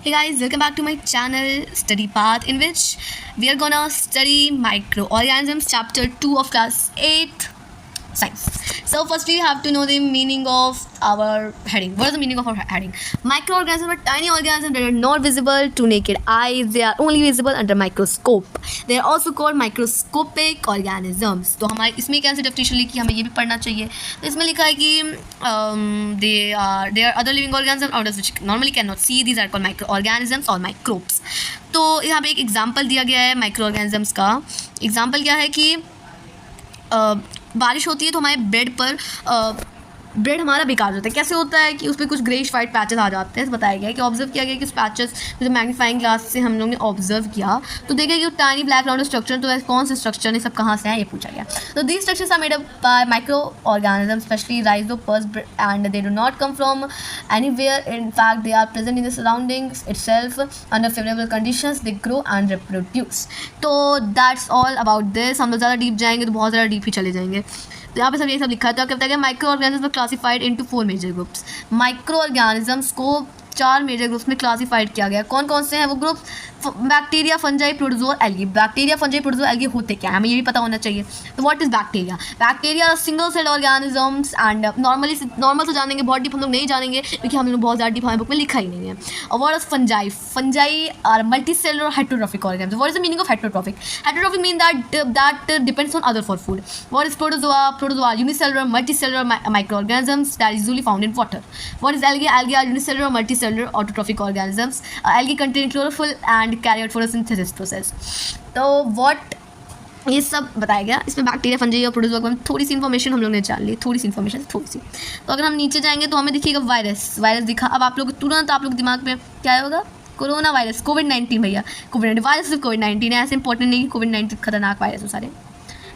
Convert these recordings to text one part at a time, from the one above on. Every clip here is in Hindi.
Hey guys, welcome back to my channel Study Path, in which we are gonna study microorganisms, chapter 2 of class 8 science. So firstly, you have to know the meaning of our heading. What is the meaning of our heading? Microorganisms are tiny organisms that are not visible to naked eyes. They are only visible under microscope. They are also called microscopic organisms. तो हमारे इसमें एक ऐसी डेफिनेशन लिखी हमें ये भी पढ़ना चाहिए. तो इसमें लिखा है कि they are other living organisms which normally cannot see. These are called microorganisms or microbes. तो यहाँ पे एक एग्जाम्पल दिया गया है माइक्रोऑर्गेनिजम्स का. एग्जाम्पल क्या है कि बारिश होती है तो हमारे ब्रेड पर ब्रेड हमारा बेकार होता है. कैसे होता है कि उस पर कुछ ग्रेइश वाइट पैचेस आ जाते हैं. बताया गया कि ऑब्जर्व किया गया कि उस पैचेस जो मैग्नीफाइंग ग्लास से हम लोग ने ऑब्जर्व किया तो देखा कि टाइनी ब्लैक राउंड स्ट्रक्चर. तो कौन से स्ट्रक्चर ने सब कहाँ से हैं ये पूछा गया. तो these structures are made up by micro organism specially rhizopus and they do not come from anywhere. In fact they are present in the surroundings itself under favourable conditions. They grow and reproduce. तो दैट्स ऑल अबाउट दिस. हम लोग ज़्यादा डीप जाएंगे तो बहुत ज़्यादा डीप ही चले जाएंगे. तो यहाँ पे सब ये सब लिखा है. तो क्या बताया गया micro organism classified into 4 major groups. Micro organisms को 4 मेजर ग्रुप्स में क्लासिफाइड किया गया. कौन कौन से हैं वो groups? Bacteria, fungi, protozoa, algae. Bacteria, fungi, protozoa, algae होते क्या है हमें ये भी पता होना चाहिए. तो what is bacteria? Bacteria single cell organisms and normal से जानेंगे, बहुत डीप हम लोग नहीं जानेंगे क्योंकि हम लोग बहुत ज़्यादा डीप हमारे बुक में लिखा ही नहीं है. और what is fungi? Fungi are multi cellular heterotrophic organism. What is the meaning of heterotrophic? Heterotrophic mean that depends on other for food. What is protozoa? Protozoa unicellular multicellular microorganisms that is usually found in water. What is algae? Algae are unicellular multicellular autotrophic organisms. Algae contain chlorophyll and carry out photosynthesis process. तो what ये सब बताया गया. इसमें बैक्टीरिया, फंजाई और प्रोटोजोआ में थोड़ी सी इन्फॉर्मेशन हम लोग ने जान ली. थोड़ी सी इन्फॉर्मेशन थोड़ी सी. तो अगर हम नीचे जाएंगे तो हमें दिखेगा वायरस दिखा. अब आप लोग तुरंत आप लोग दिमाग में क्या होगा? कोरोना वायरस, कोविड-19. भैया कोविड-19 वायरस सिर्फ कोविड-19 है. ऐसे इंपॉर्टेंट नहीं कि कोविड-19 खतरनाक वायरस हो सारे.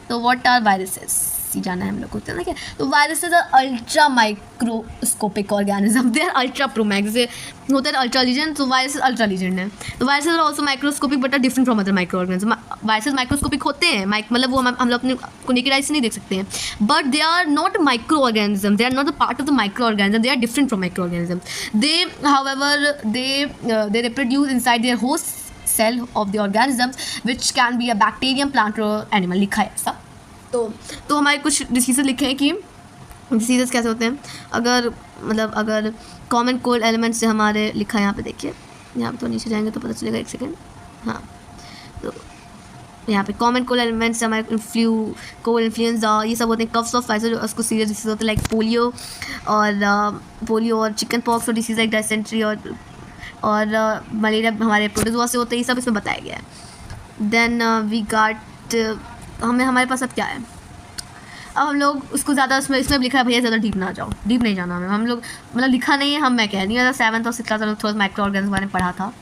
तो व्हाट आर वायरसेस जाना है हम लोग को. ठीक है. तो viruses are ultra microscopic organism. They are ultra pro max. जैसे होता है अल्ट्रा लीजेंड, तो वायरसेस अल्ट्रा लीजेंड है. तो viruses are also microscopic but are different from other micro organism. Viruses microscopic होते हैं, मतलब वो हम लोग अपने को नेकेड आई से नहीं देख सकते हैं. But they are not micro organism. They are not the part of the micro organism. They are different from micro organism. They however they reproduce inside their host cell of the organism which can be a bacterium, plant और एनिमल. लिखा है ऐसा. तो हमारे कुछ डिसीजेस लिखे हैं कि डिसीजेस कैसे होते हैं. अगर कॉमन कोल्ड एलिमेंट से हमारे लिखा है यहाँ पे देखिए. यहाँ पे तो नीचे जाएंगे तो पता चलेगा. एक सेकेंड. हाँ, तो यहाँ पे कॉमन कोल्ड एलिमेंट्स से हमारे फ्लू, कोल्ड, इन्फ्लुएंजा ये सब होते हैं. कफ्स ऑफ वायरस जो उसको सीरियस डिसीज होते हैं लाइक पोलियो और चिकन पॉक्स और डिसीज लाइक डायसेंट्री और मलेरिया हमारे प्रोटोजोआ से होते हैं. ये सब इसमें बताया गया है. देन वी गॉट हमारे पास अब क्या है. अब हम लोग उसको ज़्यादा इसमें लिखा है भैया ज़्यादा डीप ना जाओ. डीप नहीं जाना हमें. हम लोग मतलब लिखा नहीं है. मैं कह रही हूँ 7th और 6th क्लास में थोड़ा माइक्रो ऑर्गेनिज्म के बारे में पढ़ा था.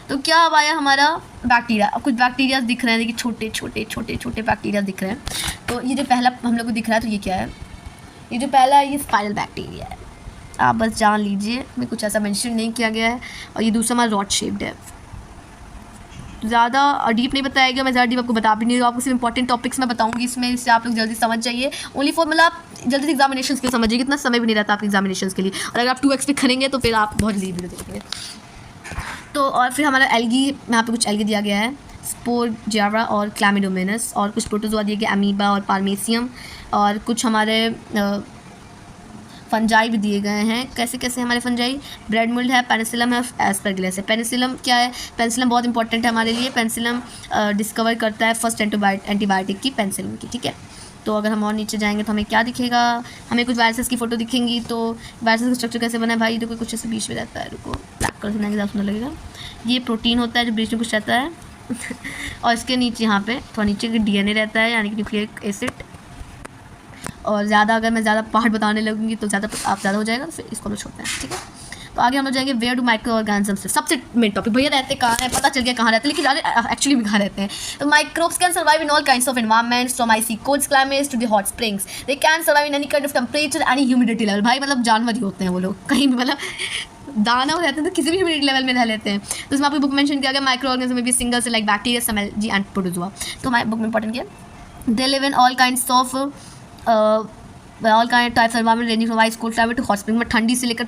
तो क्या अब आया हमारा बैक्टीरिया. अब कुछ बैक्टीरिया दिख रहे हैं. देखिए छोटे छोटे छोटे बैक्टीरिया दिख रहे हैं. तो ये जो पहला हम लोग को दिख रहा है तो ये क्या है? ये जो पहला है ये स्पाइरल बैक्टीरिया है. आप बस जान लीजिए में कुछ ऐसा मेंशन नहीं किया गया है. और ये दूसरा हमारा रॉड शेप्ड है. ज़्यादा डीप नहीं बताया गया. मैं ज़्यादा डीप आपको बता भी नहीं रहा. आपको सिर्फ इंपॉर्टेंट टॉपिक्स मैं बताऊंगी इसमें. इससे आप लोग जल्दी समझ जाइए. ओनली फॉर मतलब आप जल्दी से एग्जामिनेशन के लिए समझिए. कितना समय भी नहीं रहता आपके एग्जामिनेशन के लिए. और अगर आप 2x पे करेंगे तो फिर आप बहुत जल्दी वीडियो देखेंगे. तो और फिर हमारा एल्गी, यहाँ पे कुछ एल्गी दिया गया है. स्पोरजेरा और क्लैमिडोमोनास. और कुछ प्रोटोजोआ दिए गए, अमीबा और पाल्मेसियम. और कुछ हमारे फंजाई भी दिए गए हैं. कैसे कैसे हमारे फंजाई? ब्रेड मोल्ड है, पेनिसिलम है, एस्परगिलस है. पेनिसिलम क्या है? पेनिसिलम बहुत इंपॉर्टेंट है हमारे लिए. पेनिसिलम डिस्कवर करता है फर्स्ट एंटीबायोटिक की, पेनिसिलिन की. ठीक है. तो अगर हम और नीचे जाएंगे तो हमें क्या दिखेगा? हमें कुछ वायरसेस की फ़ोटो दिखेंगी. तो वायरसेस का स्ट्रक्चर कैसे बना है भाई? देखो कुछ ऐसे बीच में रहता है. रुको ब्लैक कलर से ज़्यादा सुंदर लगेगा. ये प्रोटीन होता है जो बीच में कुछ रहता है. और इसके नीचे यहाँ पे थोड़ा नीचे DNA रहता है, यानी कि न्यूक्लिक एसिड. और ज़्यादा अगर मैं ज़्यादा पार्ट बताने लगूंगी तो ज़्यादा हो जाएगा. तो फिर इसको हम छोड़ते हैं. ठीक है. तो आगे हम लोग जाएंगे वेयर डू माइक्रो ऑर्गेनिज्म से. सबसे मेन टॉपिक भैया रहते कहाँ हैं? पता चल गया कहाँ रहते हैं, लेकिन एक्चुअली भी कहाँ रहते हैं. तो microbes can survive in all kinds of environments from icy cold climates to the hot springs. They can survive in any kind of temperature, any humidity level. भाई मतलब जानवर ही होते हैं वो लोग. कहीं भी मतलब दाना हो रहते हैं तो किसी भी ह्यूमिडिटी लेवल में रह लेते हैं. तो इसमें आपकी बुक मेंशन किया गया माइक्रो ऑर्गेनिज्म में भी सिंगल से like bacteria, some algae and protozoa. तो हमारे बुक में इंपॉर्टेंट क्या है? They live in all kinds of all kind types environment ranging from ice cold climate to hot spring में ठंडी से लेकर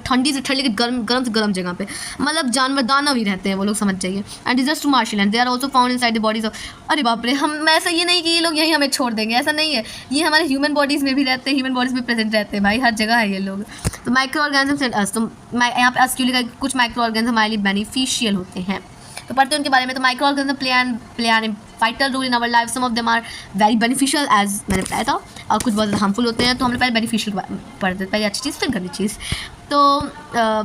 गर्म से गर्म जगह पे, मतलब जानवर दानव भी रहते हैं वो लोग, समझ जाइए। And deserts to marshal and they are also found inside the bodies of, अरे बाप रे, हम ऐसा ये नहीं कि ये लोग यहीं हमें छोड़ देंगे, ऐसा नहीं है, ये हमारे ह्यूमन बॉडीज़ में भी रहते हैं, ह्यूमन बॉडीज़ में प्रेजेंट रहते हैं भाई, हर जगह है ये लोग। तो माइक्रो ऑर्गेनिजम्स एंड अस, तो यहाँ पे अस क्यों लिखा, कुछ माइक्रो ऑर्गेनिज्म हमारे लिए बेनिफिशियल होते हैं, तो पढ़ते हैं उनके बारे में। तो micro organism play an vital role in our life, some of them are very beneficial as मैंने बताया था, और कुछ बहुत ज़्यादा हार्मफुल होते हैं। तो हम लोग पहले बेनिफिशियल पढ़ते हैं, पहले अच्छी चीज़ फिर गंदी चीज़। तो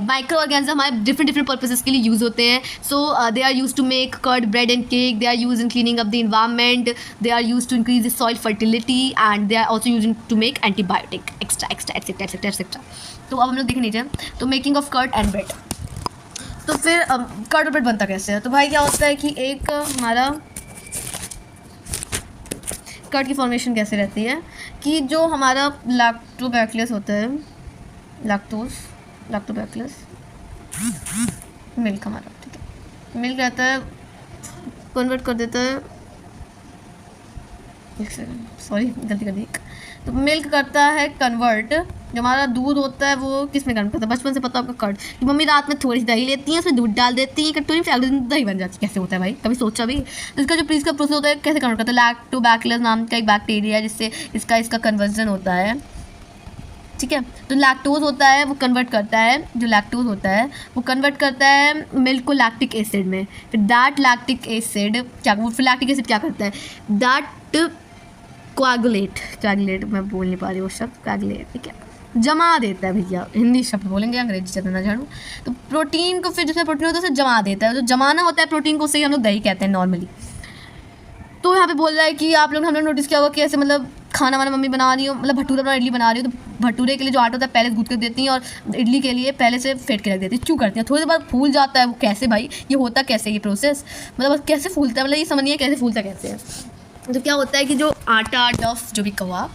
माइक्रो ऑर्गेनिज्म हमारे डिफरेंट पर्पसेस के लिए यूज़ होते हैं। So they are use to make curd, bread and cake, they are use in cleaning up the environment, they are use to increase the soil fertility and they are also using to make antibiotic extra etcetera. तो अब हम लोग देख लीजिए, तो making of curd and bread, तो फिर कर्ड और ब्रेड बनता कैसे है। तो भाई क्या होता है कि एक हमारा कर्ड की फॉर्मेशन कैसे रहती है कि जो हमारा लैक्टोबैसिलस होता है, लैक्टोबैसिलस मिल्क हमारा, ठीक है, मिल्क रहता है, कन्वर्ट कर देता है, सॉरी गलती कर दी, तो मिल्क करता है कन्वर्ट, जो हमारा दूध होता है वो किस में कन्वर्ट करता है, बचपन से पता है आपका कर्ड, कि मम्मी रात में थोड़ी सी दही लेती है, उसमें दूध डाल देती है कटोरी में, फिर अगले दिन दही बन जाती है। कैसे होता है भाई, कभी सोचा भी। तो इसका जो इसका प्रोसेस होता है कैसे कन्वर्ट करता है, लैक्टोबैसिलस नाम का एक बैक्टीरिया है जिससे इसका कन्वर्जन होता है, ठीक है। तो लैक्टोज होता है वो कन्वर्ट करता है, जो लैक्टोज होता है वो कन्वर्ट करता है मिल्क को लैक्टिक एसिड में, फिर दैट लैक्टिक एसिड क्या, वो फिर लैक्टिक एसिड क्या करता है, दैट कोएगुलेट मैं बोल नहीं पा रही वो शब्द, कोएगुलेट, ठीक है, जमा देता है भैया, हिंदी शब्द बोलेंगे, अंग्रेजी ज़्यादा ना जानूँ। तो प्रोटीन को फिर जिसमें प्रोटीन होता है उसे जमा देता है, जो जमाना होता है प्रोटीन को, उसे हम लोग दही कहते हैं नॉर्मली। तो यहाँ पे बोल रहा है कि आप लोग, हम लोग नोटिस किया होगा कि ऐसे मतलब खाना वाना मम्मी बना रही हो, मतलब भटूरा बना, इडली बना रही हो, तो भटूरे के लिए जो आटा होता है पहले गूँथ कर देती हैं, और इडली के लिए पहले से फेंट के रख देती है, क्यों करती हैं, थोड़ी देर बाद फूल जाता है वो, कैसे भाई, ये होता कैसे, ये प्रोसेस मतलब कैसे फूलता है, मतलब ये समझिए कैसे फूलता कैसे है। तो क्या होता है कि जो आटा डफ जो भी कहो आप,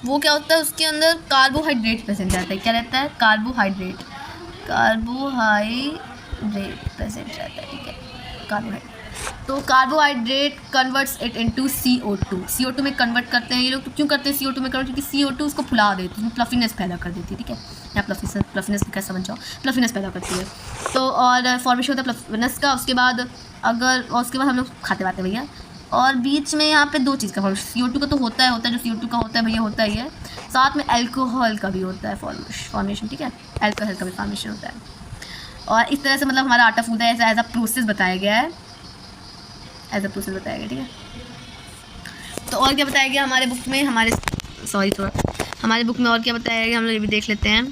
वो क्या होता है उसके अंदर कार्बोहाइड्रेट प्रेजेंट रहता है, क्या रहता है, कार्बोहाइड्रेट प्रेजेंट रहता है, ठीक है, कार्बोहाइड्रेट। तो carbohydrate converts it into CO2 में कन्वर्ट करते हैं ये लोग। तो क्यों करते हैं CO2 में कन्वर्ट, क्योंकि CO2 उसको फुला देती है, उसमें फ्लफीनेस पैदा कर देती है, ठीक है, या फ्लफीनेस कैसे समझ जाओ, फ्लफीनेस पैदा करती है। तो और फॉर्मेशन होता है फ्लफीनेस का, उसके बाद हम लोग खाते पाते भैया। और बीच में यहाँ पे दो चीज़ का फॉर्मेशन, CO2 का तो होता है जो CO2 का होता है भैया होता ही है, साथ में अल्कोहल का भी होता है फॉर्मेशन, ठीक है, अल्कोहल का भी फॉर्मेशन होता है। और इस तरह से मतलब हमारा आटा फूलता है, ऐसा एज अ प्रोसेस बताया गया है, ठीक है। तो और क्या बताया गया हमारे बुक में, हमारे बुक में और क्या बताया गया, हम लोग ये भी देख लेते हैं।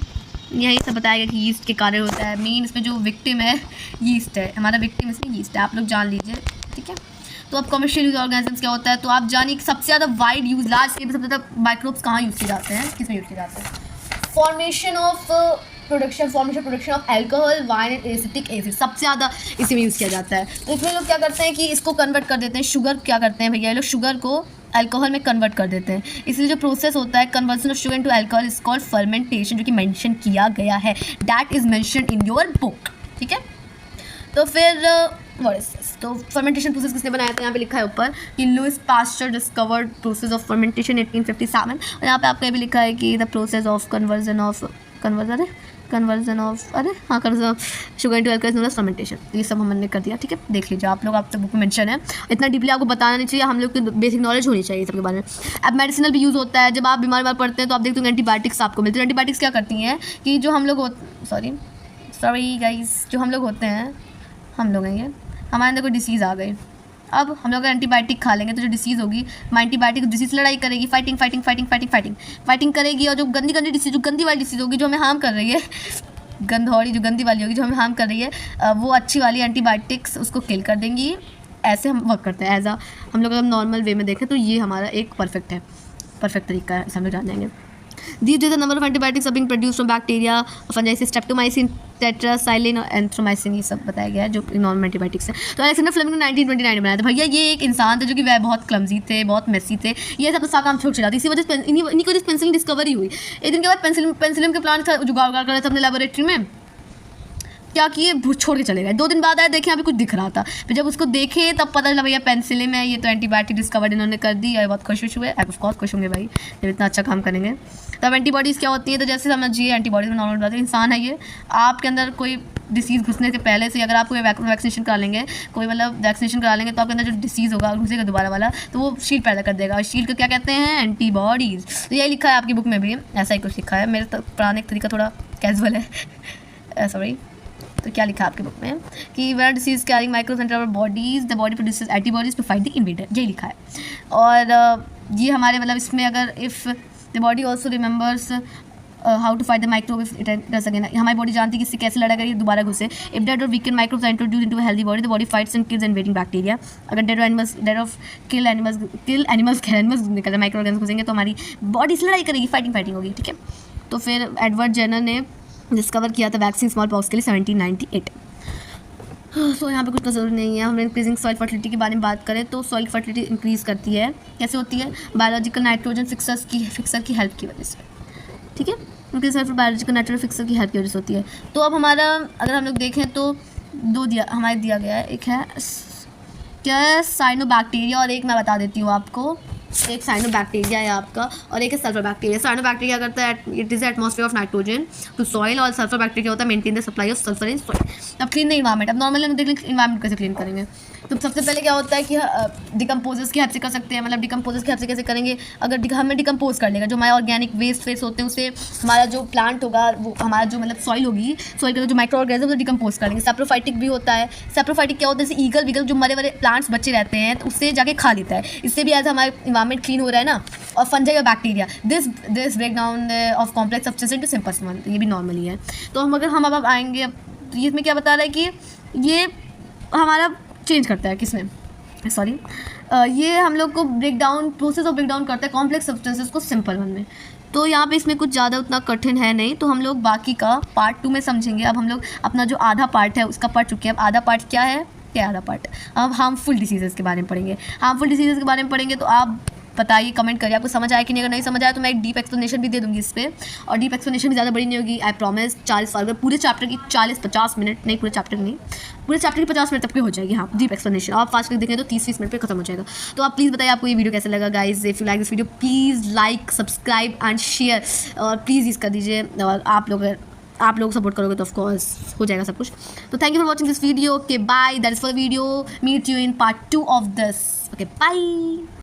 यही सब बताया गया कि यीस्ट के कारण होता है, मेन इसमें जो विक्टिम है यीस्ट है, हमारा विक्टिम इसमें यीस्ट है, आप लोग जान लीजिए, ठीक है। तो अब कमर्शियल यूज ऑर्गेनिजम्स क्या होता है, तो आप जानिए कि सबसे ज़्यादा वाइड यूज, लार्ज स्केल में सबसे ज़्यादा माइक्रोब्स कहाँ यूज़ किए जाते हैं, किस में यूज़ किए जाते हैं, formation production of alcohol, wine and acetic acid, सबसे ज़्यादा इसी में यूज़ किया जाता है। तो इसमें लोग क्या करते हैं कि इसको कन्वर्ट कर देते हैं, शुगर क्या करते हैं भैया, ये लोग शुगर को अल्कोहल में कन्वर्ट कर देते हैं। इसलिए जो प्रोसेस होता है conversion of sugar into alcohol is called fermentation, जो कि मेंशन किया गया है, that is mentioned in your book, ठीक है। तो फिर तो फर्मेंटेशन प्रोसेस किसने बनाया था, यहाँ पे लिखा है ऊपर कि Louis Pasteur discovered process of fermentation 1857, और यहाँ पे आपको ये भी लिखा है कि the process of conversion of sugar into alcohol known as fermentation. ये सब हमने कर दिया, ठीक है, देख लीजिए आप लोग, आप तक बुक में मेंशन है, इतना डीपली आपको बताना नहीं चाहिए, हम लोग की बेसिक नॉलेज होनी चाहिए सबके बारे में। अब मेडिसिनल भी यूज़ होता है, जब आप बीमार पड़ते हैं तो आप देखते हो एंटीबायोटिक्स आपको मिलते हैं। एंटीबायोटिक्स क्या करती हैं कि जो हम लोग सॉरी गाइस, जो हम लोग होते हैं, हम लोग हैं ये, हमारे अंदर कोई डिसीज़ आ गई, अब हम लोग एंटीबायोटिक खा लेंगे तो जो डिसीज़ होगी, एंटीबायोटिक डिसीज़ लड़ाई करेगी, फाइटिंग करेगी, और जो गंदी डिसीज़, जो गंदी वाली डिसीज़ होगी जो हमें हार्म कर रही है, गंदौड़ी जो गंदी वाली होगी जो हमें हार्म कर रही है, वो अच्छी वाली एंटीबायोटिक्स उसको किल कर देंगी। ऐसे हम वर्क करते हैं, हम लोग अगर नॉर्मल वे में देखें तो ये हमारा एक परफेक्ट तरीका है, हम लोग जान जाएंगे। These days the number of antibiotics are being produced from bacteria, fungi, streptomycin, tetracycline और एंथ्रोमाइसिन, ये सब बताया गया है जो नॉर्मल एंटीबायोटिक्स है। तो अलेक्जेंडर फ्लेमिंग ने 1929 में बनाया था भैया। ये एक इंसान थे जो कि वह बहुत क्लमजी थे, बहुत मेसी थे, ये सब सारा काम छोड़ चला था, इसी वजह से इन्हीं की वजह से पेंसिलिन डिस्कवरी हुई। एक दिन के बाद पेंसिलिन के प्लांट का जुगाड़ कर रहे थे अपने लेबोरेटरी में, क्या किए, छोड़ के चले गए। 2 दिन बाद आए, देखे यहाँ पे कुछ दिख रहा था। फिर जब उसको देखे तब पता चला भैया पेनिसिलिन है, ये तो एंटीबायोटिक डिस्कवर्ड इन्होंने कर दी। और बहुत खुश हुए, ऑफ कोर्स खुश होंगे भाई जब इतना अच्छा काम करेंगे। तब एंटीबॉडीज़ क्या होती है, तो जैसे समझिए एंटीबॉडीज में नॉर्मल बात है, इंसान है ये, आपके अंदर कोई डिसीज़ घुसने से पहले से अगर आप कोई वैक्सीनेशन करा लेंगे, कोई मतलब वैक्सीनेशन करा लेंगे, तो आपके अंदर जो डिसीज़ होगा घुसेगा दोबारा वाला, तो वो शील्ड पैदा कर देगा। और शील्ड को क्या कहते हैं, एंटीबॉडीज़। तो यही लिखा है आपकी बुक में भी, ऐसा ही कुछ लिखा है। मेरे पढ़ाने का तरीका थोड़ा कैजुअल है, सॉरी। तो क्या लिखा है आपकी बुक में कि where disease carrying microbes enter our bodies, the body produces antibodies to fight the invader, यही लिखा है। और ये हमारे मतलब इसमें अगर if the body also remembers how to fight the microbe if it does again, हमारी बॉडी जानती है कि इससे कैसे लड़ा करिए दोबारा घुसे। इफ डेड और weakened microbes are introduce into a healthy body, the body fights and kills invading bacteria. अगर डेड ऑफ किल एनिमल्स निकल माइक्रो ऑर्गेनिज्म घुसेंगे तो हमारी बॉडी से लड़ाई करेगी, फाइटिंग होगी, ठीक है। तो फिर एडवर्ड जेनर ने डिस्कवर किया था वैक्सीन स्मॉल पॉक्स के लिए 1798। सो यहाँ पे कुछ तो ज़रूरी नहीं है। हम इंक्रीजिंग सॉइल फर्टिलिटी के बारे में बात करें तो सॉइल फर्टिलिटी इंक्रीज़ करती है, कैसे होती है, बायोलॉजिकल नाइट्रोजन फिक्सर की हेल्प की वजह से, ठीक है। उनके सर बायोलॉजिकल नाइट्रोजन फिक्सर की हेल्प की वजह से होती है। तो अब हमारा अगर हम लोग देखें तो हमारे दिया गया है, एक है क्या है साइनोबैक्टीरिया, और एक मैं बता देती हूँ आपको, एक साइनोबैक्टीरिया है आपका और एक है सल्फर बैक्टीरिया। साइनोबैक्टीरिया करता है it is atmosphere of nitrogen to soil, और सल्फर बैक्टीरिया होता है maintain the supply of sulphur in soil. अब क्लीन द इन्वायरमेंट, अब नॉर्मली हम देख लें इन्वायरमेंट कैसे क्लीन करेंगे। तो सबसे पहले क्या होता है कि डिकम्पोजर्स की हेल्प से कर सकते हैं। मतलब डिकम्पोजर्स की हेल्प से कैसे करेंगे, अगर हमें डिकम्पोज कर लेगा जो हमारे ऑर्गेनिक वेस्ट होते हैं, उससे हमारा जो प्लांट होगा, वो हमारा जो मतलब सॉइल होगी, सॉइल का जो माइक्रो ऑर्गेनिज्म वो डिकम्पोज कर लेंगे। सैप्रोफाइटिक भी होता है। सैप्रोफाइटिक क्या होता है, जैसे ईगल विगल जो मरे मरे प्लांट्स बच्चे रहते हैं तो उससे जाके खा लेता है, इससे भी एज हमारा इन्वायरमेंट क्लीन हो रहा है ना। और फंजाई या bacteria, this break down of complex substance into simple one, ये भी नॉर्मली है। तो हम अगर हम अब आएंगे, तो इसमें क्या बता रहा है कि ये हमारा चेंज करता है किसमें, सॉरी, ये हम लोग को प्रोसेस ऑफ ब्रेक डाउन करता है कॉम्प्लेक्स सब्सटेंसेस को सिंपल वन में। तो यहाँ पे इसमें कुछ ज़्यादा उतना कठिन है नहीं, तो हम लोग बाकी का पार्ट 2 में समझेंगे। अब हम लोग अपना जो आधा पार्ट है उसका पढ़ चुके हैं। अब आधा पार्ट क्या है, आधा पार्ट अब हार्मफुल डिसीज़ेज़ के बारे में पढ़ेंगे। हार्मफुल डिसीज़ेज़ के बारे में पढ़ेंगे तो आप बताइए, कमेंट करिए आपको समझ आया कि नहीं। अगर नहीं समझ आया तो मैं एक डीप एक्सप्लेनेशन भी दे दूँगी इस पर, और डीप एक्सप्लेनेशन भी ज़्यादा बड़ी नहीं होगी, आई प्रॉमिस। 40 सॉल्व पूरे चैप्टर की 40-50 मिनट नहीं, पूरे चैप्टर की 50 मिनट तक की हो जाएगी। हाँ, डीप एक्सप्लेनेशन आप फास्ट करके देखें तो 30-20 मिनट पे खत्म हो जाएगा। तो आप प्लीज़ बताइए आपको ये वीडियो कैसा लगा guys. If you like this video please like, subscribe and share, और प्लीज़ यूज़ कर दीजिए। और आप लोग सपोर्ट करोगे तो ऑफ कोर्स हो जाएगा सब कुछ। तो thank you for watching this video. Okay bye, that is for the video. Meet you in part 2 of this. Okay bye.